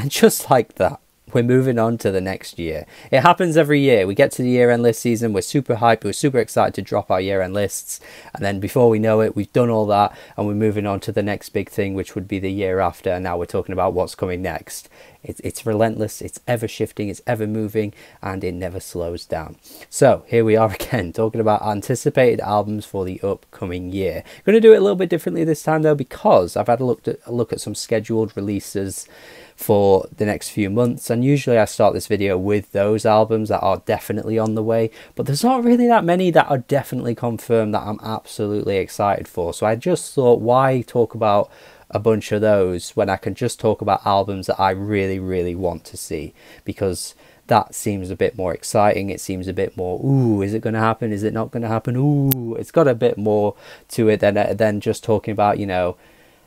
And just like that, we're moving on to the next year. It happens every year. We get to the year-end list season, we're super hyped, we're super excited to drop our year-end lists, and then before we know it, we've done all that, and we're moving on to the next big thing, which would be the year after, and now we're talking about what's coming next. It's relentless, it's ever shifting, it's ever moving, and it never slows down. So here we are again, talking about anticipated albums for the upcoming year. I'm going to do it a little bit differently this time though, because I've had a look at some scheduled releases for the next few months, and usually I start this video with those albums that are definitely on the way, but there's not really that many that are definitely confirmed that I'm absolutely excited for. So I just thought, why talk about a bunch of those when I can just talk about albums that I really want to see, because that seems a bit more exciting. It seems a bit more, ooh, is it going to happen, is it not going to happen, ooh, it's got a bit more to it than just talking about, you know,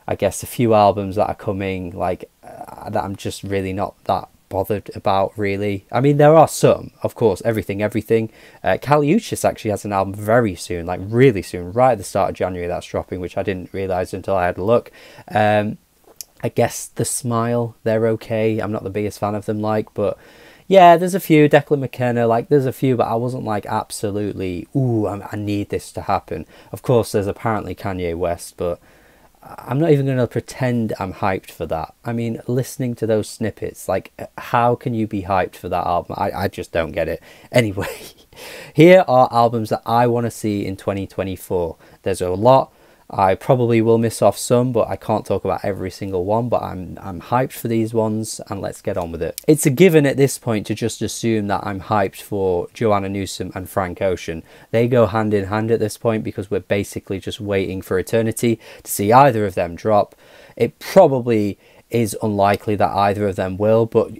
I guess a few albums that are coming, like that I'm just really not that bothered about, really. I mean, there are some, of course, everything. Kaliuchis actually has an album very soon, like really soon, right at the start of January, that's dropping, which I didn't realise until I had a look. I guess The Smile, they're okay. I'm not the biggest fan of them, like, but yeah, there's a few. Declan McKenna, like, there's a few, but I wasn't like absolutely, ooh, I need this to happen. Of course, there's apparently Kanye West, but I'm not even going to pretend I'm hyped for that. I mean, listening to those snippets, like, how can you be hyped for that album? I just don't get it. Anyway, here are albums that I want to see in 2024. There's a lot. I probably will miss off some, but I can't talk about every single one, but I'm hyped for these ones, and let's get on with it. It's a given at this point to just assume that I'm hyped for Joanna Newsom and Frank Ocean. They go hand in hand at this point, because we're basically just waiting for eternity to see either of them drop. It probably is unlikely that either of them will, but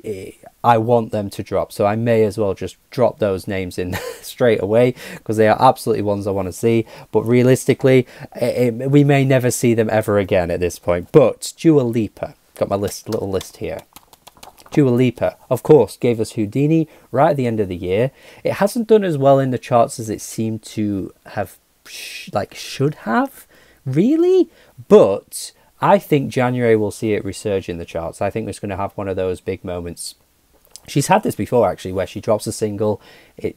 I want them to drop, so I may as well just drop those names in straight away, because they are absolutely ones I want to see. But realistically, we may never see them ever again at this point. But Dua Lipa, got my little list here. Dua Lipa, of course, gave us Houdini right at the end of the year. It hasn't done as well in the charts as it seemed to have, should have, really, but I think January will see it resurge in the charts. I think it's going to have one of those big moments. She's had this before, actually, where she drops a single, it,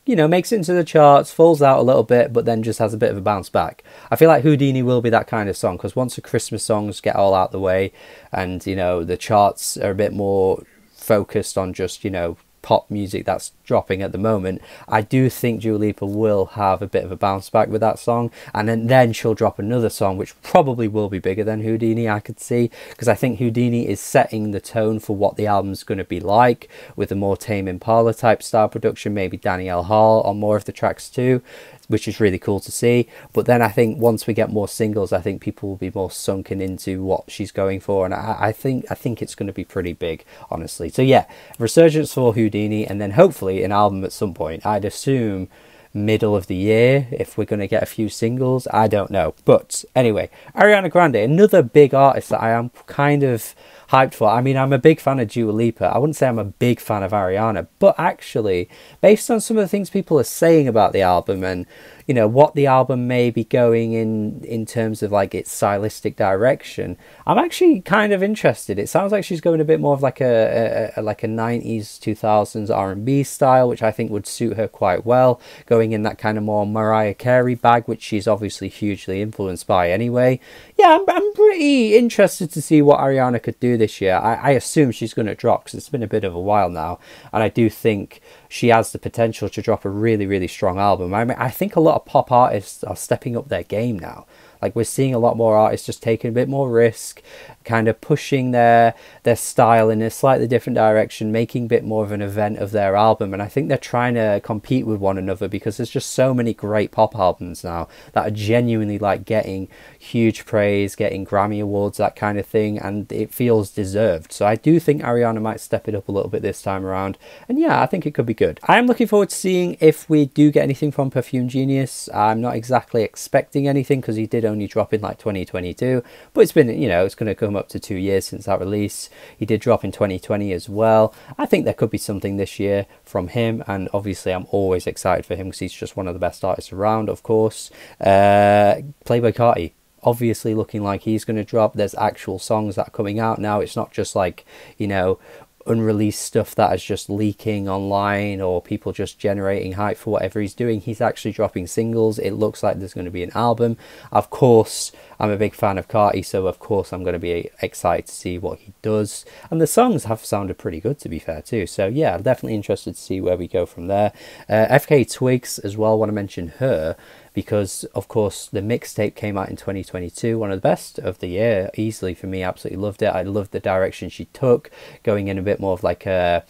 you know, makes it into the charts, falls out a little bit, but then just has a bit of a bounce back. I feel like Houdini will be that kind of song, because once the Christmas songs get all out the way, and, you know, the charts are a bit more focused on just, you know, pop music that's dropping at the moment, I do think Dua Lipa will have a bit of a bounce back with that song, and then she'll drop another song which probably will be bigger than Houdini, I could see, because I think Houdini is setting the tone for what the album's going to be like, with a more Tame Impala type style production, maybe Danielle Hall on more of the tracks too, which is really cool to see. But then I think once we get more singles, I think people will be more sunken into what she's going for, and I think it's going to be pretty big, honestly. So yeah, resurgence for Houdini, and then hopefully an album at some point. I'd assume middle of the year, if we're going to get a few singles. I don't know. But anyway, Ariana Grande, another big artist that I am kind of hyped for. I mean, I'm a big fan of Dua Lipa. I wouldn't say I'm a big fan of Ariana, but actually, based on some of the things people are saying about the album, and, you know, what the album may be going in terms of like its stylistic direction, I'm actually kind of interested. It sounds like she's going a bit more of like a 90s 2000s R&B style, which I think would suit her quite well, going in that kind of more Mariah Carey bag, which she's obviously hugely influenced by anyway. Yeah, I'm pretty interested to see what Ariana could do this year. I assume she's going to drop, because it's been a bit of a while now, and I do think she has the potential to drop a really strong album. I mean, I think a lot of pop artists are stepping up their game now. Like, we're seeing a lot more artists just taking a bit more risk, kind of pushing their style in a slightly different direction, making a bit more of an event of their album. And I think they're trying to compete with one another, because there's just so many great pop albums now that are genuinely like getting huge praise, getting Grammy Awards, that kind of thing, and it feels deserved. So I do think Ariana might step it up a little bit this time around, and yeah, I think it could be good. I am looking forward to seeing if we do get anything from Perfume Genius. I'm not exactly expecting anything, because he did only drop in like 2022, but it's been, you know, it's going to come up to 2 years since that release. He did drop in 2020 as well. I think there could be something this year from him, and obviously I'm always excited for him, because he's just one of the best artists around, of course. Playboi Carti, obviously looking like he's going to drop. There's actual songs that are coming out now. It's not just like, you know, unreleased stuff that is just leaking online or people just generating hype for whatever he's doing. He's actually dropping singles. It looks like there's going to be an album. Of course, I'm a big fan of Carti, so of course I'm going to be excited to see what he does. And the songs have sounded pretty good, to be fair, too. So yeah, I'm definitely interested to see where we go from there. FK Twigs as well, want to mention her, because of course the mixtape came out in 2022, one of the best of the year, easily for me. Absolutely loved it. I loved the direction she took, going in a bit more of like a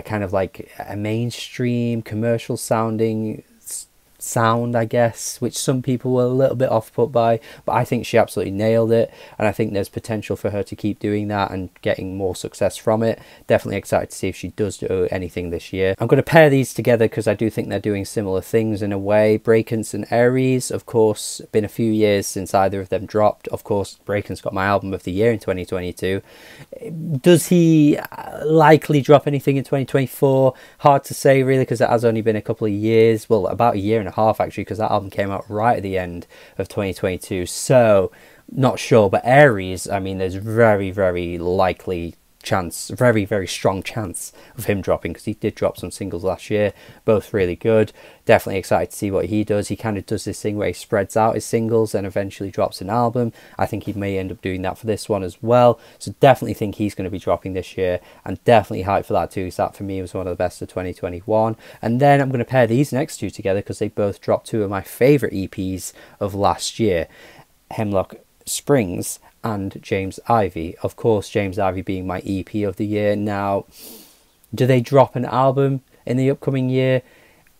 kind of like a mainstream commercial sound, I guess, which some people were a little bit off put by, but I think she absolutely nailed it, and I think there's potential for her to keep doing that and getting more success from it. Definitely excited to see if she does do anything this year. I'm going to pair these together because I do think they're doing similar things in a way. Brakence and Aries, of course, been a few years since either of them dropped. Of course, Brakence got my album of the year in 2022. Does he likely drop anything in 2024? Hard to say, really, because it has only been a couple of years, well, about a year and a half actually, because that album came out right at the end of 2022, so not sure. But Aries, I mean, there's very, very likely chance, very, very strong chance of him dropping, because he did drop some singles last year, both really good. Definitely excited to see what he does. He kind of does this thing where he spreads out his singles and eventually drops an album. I think he may end up doing that for this one as well, so definitely think he's going to be dropping this year, and definitely hyped for that too, because that for me was one of the best of 2021. And then I'm going to pair these next two together because they both dropped two of my favourite EPs of last year, Hemlock Springs and James Ivy. Of course, James Ivy being my EP of the year. Now, do they drop an album in the upcoming year?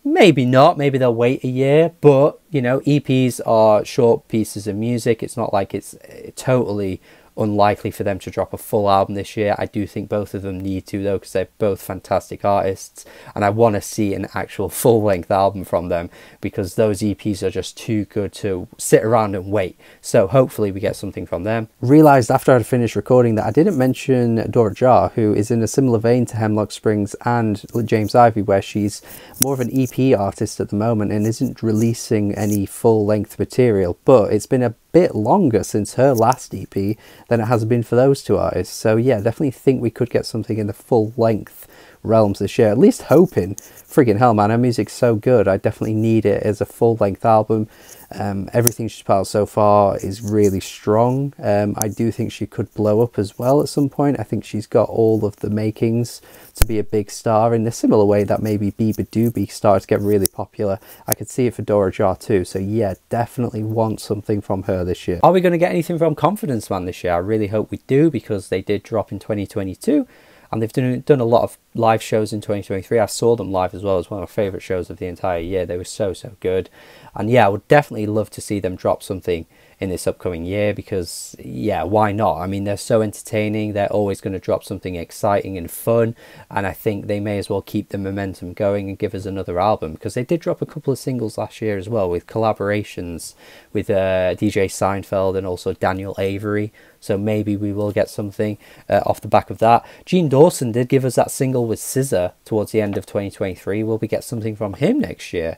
Maybe not. Maybe they'll wait a year. But, you know, EPs are short pieces of music. It's not like it's totally unlikely for them to drop a full album this year. I do think both of them need to, though, because they're both fantastic artists, and I want to see an actual full-length album from them, because those EPs are just too good to sit around and wait. So hopefully we get something from them. Realised after I'd finished recording that I didn't mention Dora Jar, who is in a similar vein to Hemlock Springs and James Ivy, where she's more of an EP artist at the moment and isn't releasing any full-length material, but it's been a bit longer since her last EP than it has been for those two artists. So yeah, definitely think we could get something in the full length realms this year, at least hoping. Friggin' hell, man, her music's so good. I definitely need it as a full length album. Everything she's put out so far is really strong. I do think she could blow up as well at some point. I think she's got all of the makings to be a big star, in a similar way that maybe Bieber Doobie started to get really popular. I could see it for Dora Jar too. So yeah, definitely want something from her this year. Are we going to get anything from Confidence Man this year? I really hope we do, because they did drop in 2022. And they've done a lot of live shows in 2023. I saw them live as well. It was one of my favourite shows of the entire year. They were so, so good. And yeah, I would definitely love to see them drop something in this upcoming year, because yeah, why not? I mean, they're so entertaining. They're always going to drop something exciting and fun, and I think they may as well keep the momentum going and give us another album, because they did drop a couple of singles last year as well, with collaborations with DJ Seinfeld and also Daniel Avery. So maybe we will get something off the back of that. Gene Dawson did give us that single with SZA towards the end of 2023. Will we get something from him next year?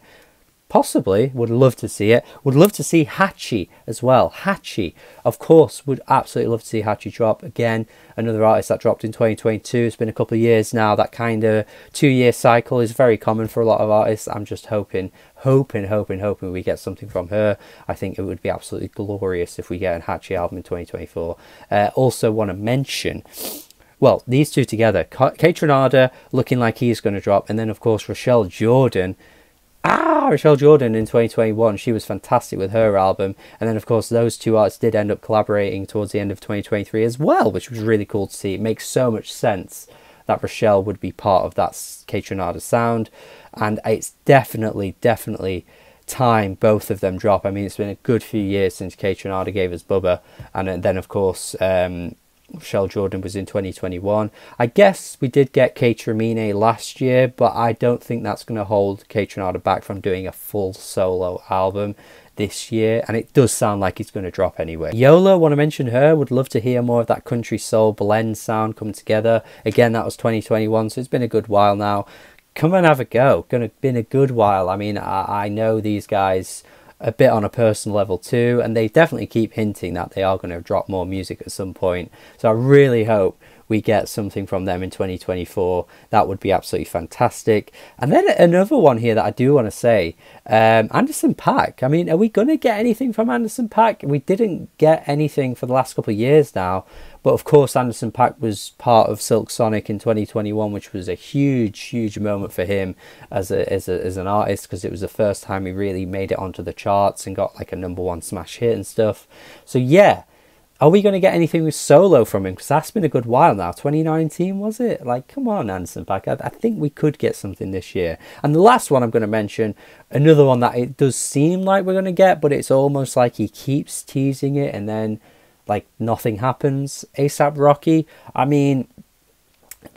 Possibly. Would love to see it. Would love to see Hatchie as well. Hatchie, of course, would absolutely love to see Hatchie drop. Again, another artist that dropped in 2022. It's been a couple of years now. That kind of 2-year cycle is very common for a lot of artists. I'm just hoping we get something from her. I think it would be absolutely glorious if we get a Hatchie album in 2024. Also want to mention, well, these two together, Kaytranada looking like he's going to drop, and then of course Rochelle Jordan. Rochelle Jordan in 2021, she was fantastic with her album, and then of course those two artists did end up collaborating towards the end of 2023 as well, which was really cool to see. It makes so much sense that Rochelle would be part of that Kaytranada sound, and it's definitely time both of them drop. I mean, it's been a good few years since Kaytranada gave us Bubba, and then of course Rochelle Jordan was in 2021. I guess we did get Kaytramine last year, but I don't think that's going to hold Kaytranada back from doing a full solo album this year, and it does sound like he's going to drop anyway. Yola, want to mention her, would love to hear more of that country soul blend sound come together. Again, that was 2021, so it's been a good while now. Comanavago, been a good while. I mean, I know these guys a bit on a personal level too, and they definitely keep hinting that they are going to drop more music at some point. So I really hope we get something from them in 2024. That would be absolutely fantastic. And then another one here that I do want to say, Anderson .Paak. I mean, are we going to get anything from Anderson .Paak? We didn't get anything for the last couple of years now. But of course, Anderson .Paak was part of Silk Sonic in 2021, which was a huge moment for him as an artist, because it was the first time he really made it onto the charts and got like a #1 smash hit and stuff. So yeah, are we going to get anything with solo from him? Because that's been a good while now. 2019, was it? Like, come on, Anderson .Paak. I think we could get something this year. And the last one I'm going to mention, another one that it does seem like we're going to get, but it's almost like he keeps teasing it and then like nothing happens. A$AP Rocky. I mean,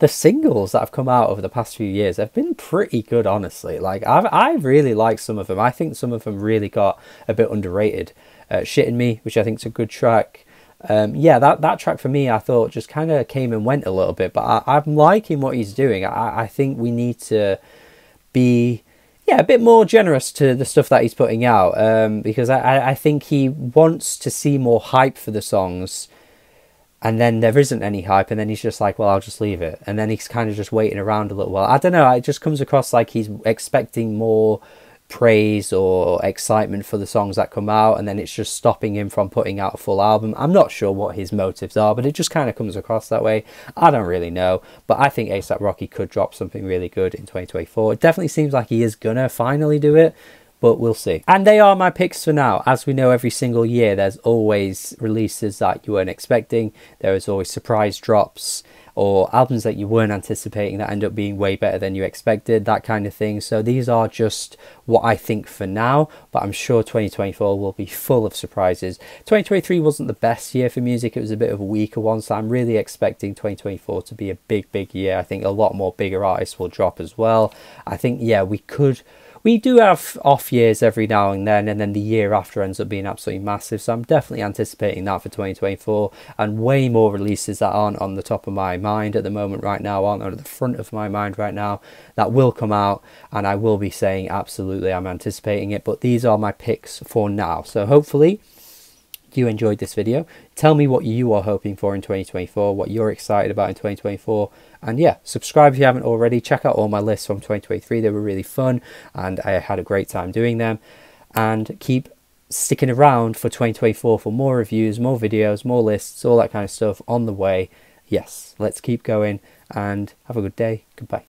the singles that have come out over the past few years have been pretty good, honestly. Like, I really like some of them. I think some of them really got a bit underrated. Shitting Me, which I think is a good track. Yeah, that track for me, I thought just kind of came and went a little bit, but I'm liking what he's doing. I think we need to be, yeah, a bit more generous to the stuff that he's putting out, because I think he wants to see more hype for the songs, and then there isn't any hype, and then he's just like, well, I'll just leave it, and then he's kind of just waiting around a little while. I don't know, it just comes across like he's expecting more praise or excitement for the songs that come out, and then it's just stopping him from putting out a full album. I'm not sure what his motives are, but it just kind of comes across that way. I don't really know, but I think A$AP Rocky could drop something really good in 2024. It definitely seems like he is gonna finally do it, but we'll see. And they are my picks for now. As we know, every single year there's always releases that you weren't expecting. There is always surprise drops or albums that you weren't anticipating that end up being way better than you expected, that kind of thing. So these are just what I think for now, but I'm sure 2024 will be full of surprises. 2023 wasn't the best year for music. It was a bit of a weaker one, so I'm really expecting 2024 to be a big year. I think a lot more bigger artists will drop as well. I think, yeah, we do have off years every now and then the year after ends up being absolutely massive. So I'm definitely anticipating that for 2024, and way more releases that aren't on the top of my mind at the moment right now, aren't on the front of my mind right now, that will come out, and I will be saying absolutely I'm anticipating it. But these are my picks for now. So hopefully you enjoyed this video. Tell me what you are hoping for in 2024, what you're excited about in 2024. And yeah, subscribe if you haven't already. Check out all my lists from 2023. They were really fun, and I had a great time doing them. And keep sticking around for 2024 for more reviews, more videos, more lists, all that kind of stuff on the way. Yes, let's keep going, and have a good day. Goodbye.